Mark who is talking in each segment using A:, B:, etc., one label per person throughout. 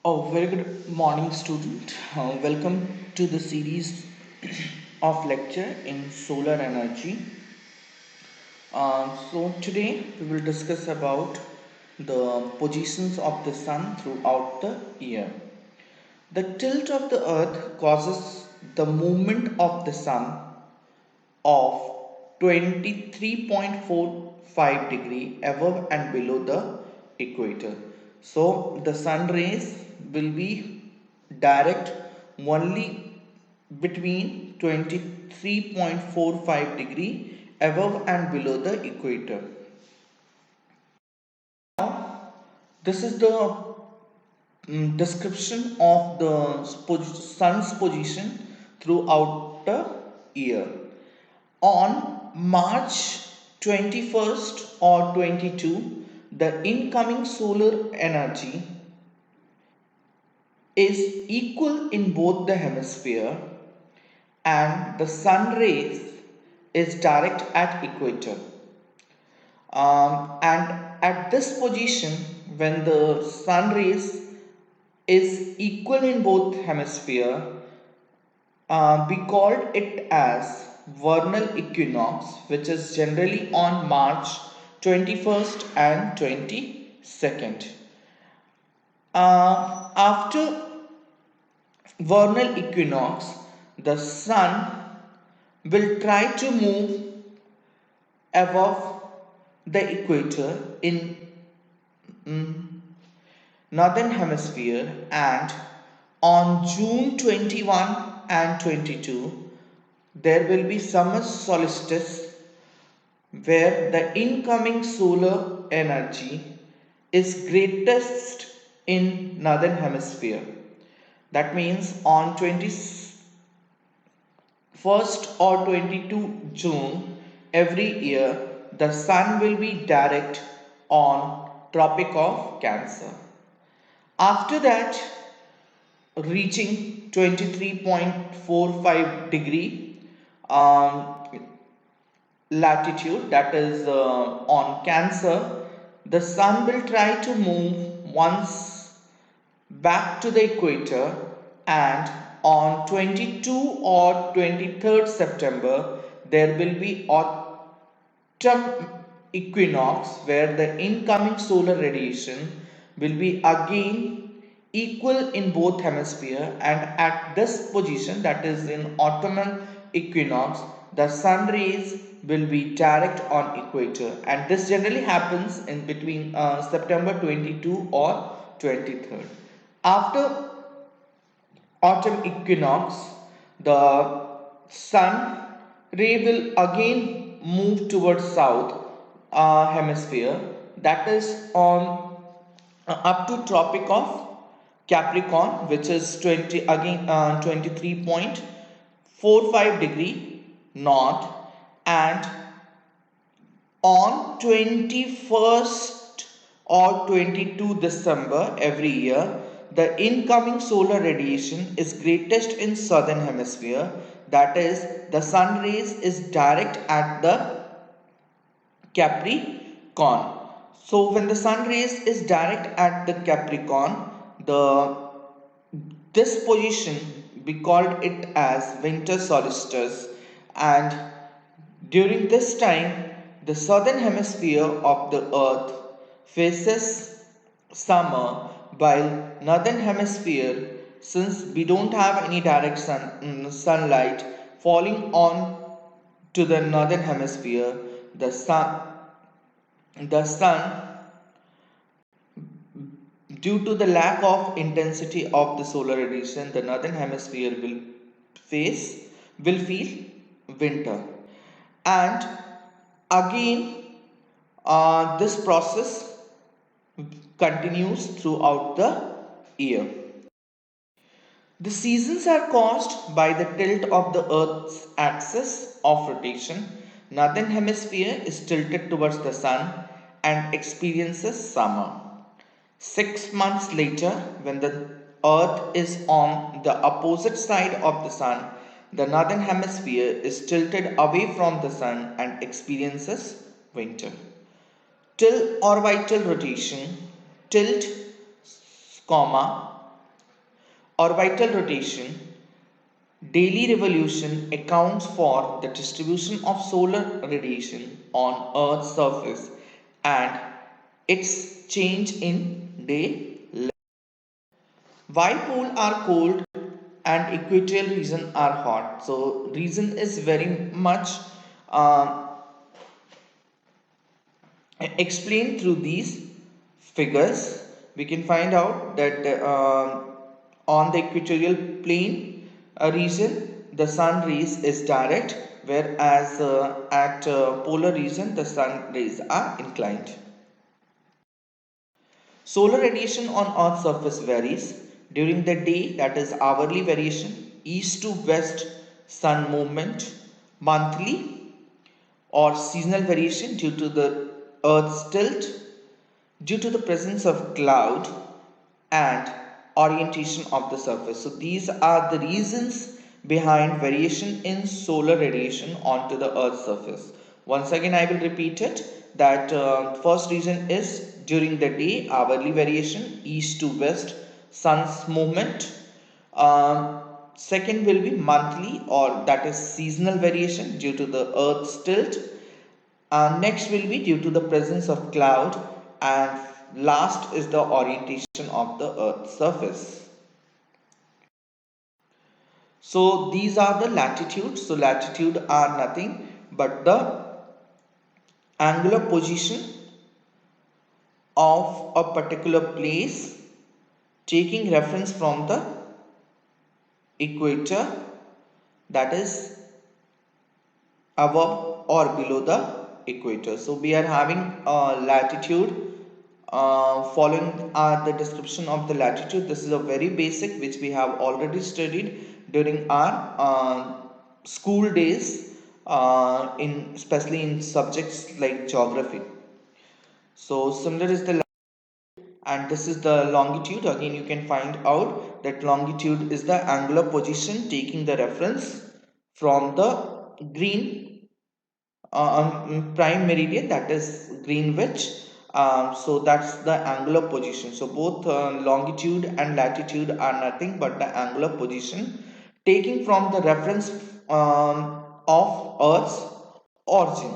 A: Oh, very good morning, student. Welcome to the series of lecture in solar energy. So today we will discuss about the positions of the sun throughout the year. The tilt of the earth causes the movement of the sun of 23.45 degree above and below the equator. So the sun rays will be direct only between 23.45 degree above and below the equator. This is the description of the sun's position throughout the year. On March 21st or 22, the incoming solar energy is equal in both the hemisphere and the sun rays is direct at equator. And at this position, when the sun rays is equal in both hemisphere, we called it as vernal equinox, which is generally on March 21st and 22nd. After vernal equinox, the sun will try to move above the equator in northern hemisphere, and on June 21 and 22 there will be summer solstice where the incoming solar energy is greatest in northern hemisphere. That means on 21st or 22 June every year the sun will be direct on Tropic of Cancer. After that, reaching 23.45 degree latitude, that is on Cancer, the sun will try to move once back to the equator, and on 22 or 23rd September there will be autumn equinox where the incoming solar radiation will be again equal in both hemisphere, and at this position, that is in autumnal equinox, the sun rays will be direct on equator, and this generally happens in between September 22 or 23rd. After autumn equinox, the sun ray will again move towards south hemisphere, that is on up to Tropic of Capricorn, which is 20 again 23.45 degree north, and on 21st or 22 December every year, the incoming solar radiation is greatest in southern hemisphere, that is the sun rays is direct at the Capricorn. So when the sun rays is direct at the Capricorn, the this position we called it as winter solstice, and during this time the southern hemisphere of the earth faces summer, while northern hemisphere, since we don't have any direct sunlight falling on to the northern hemisphere, the sun, due to the lack of intensity of the solar radiation, the northern hemisphere face will feel winter. And again, this process continues throughout the year. The seasons are caused by the tilt of the Earth's axis of rotation. Northern hemisphere is tilted towards the sun and experiences summer. 6 months later, when the Earth is on the opposite side of the sun, the northern hemisphere is tilted away from the sun and experiences winter. Till orbital rotation, tilt, comma, Orbital rotation, daily revolution accounts for the distribution of solar radiation on Earth's surface and its change in day length. Why poles are cold and equatorial region are hot? So reason is very much uh, explained through these figures. We can find out that on the equatorial plane region the sun rays is direct, whereas at polar region the sun rays are inclined. Solar radiation on Earth's surface varies during the day, that is hourly variation, east to west sun movement, monthly or seasonal variation due to the Earth's tilt, due to the presence of cloud and orientation of the surface. So these are the reasons behind variation in solar radiation onto the Earth's surface. Once again I will repeat it, that first reason is during the day hourly variation, east to west sun's movement. Second will be monthly, or that is seasonal variation due to the Earth's tilt. Next will be due to the presence of cloud, and last is the orientation of the Earth's surface. So these are the latitudes. So latitude are nothing but the angular position of a particular place taking reference from the equator, that is above or below the equator. So we are having latitude following the description of the latitude. This is a very basic which we have already studied during our school days, in especially in subjects like geography. So similar is the, and this is the longitude. Again you can find out that longitude is the angular position taking the reference from the green prime meridian, that is Greenwich. So that's the angular position. So both longitude and latitude are nothing but the angular position taking from the reference of Earth's origin.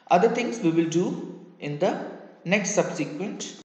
A: Other things we will do in the next subsequent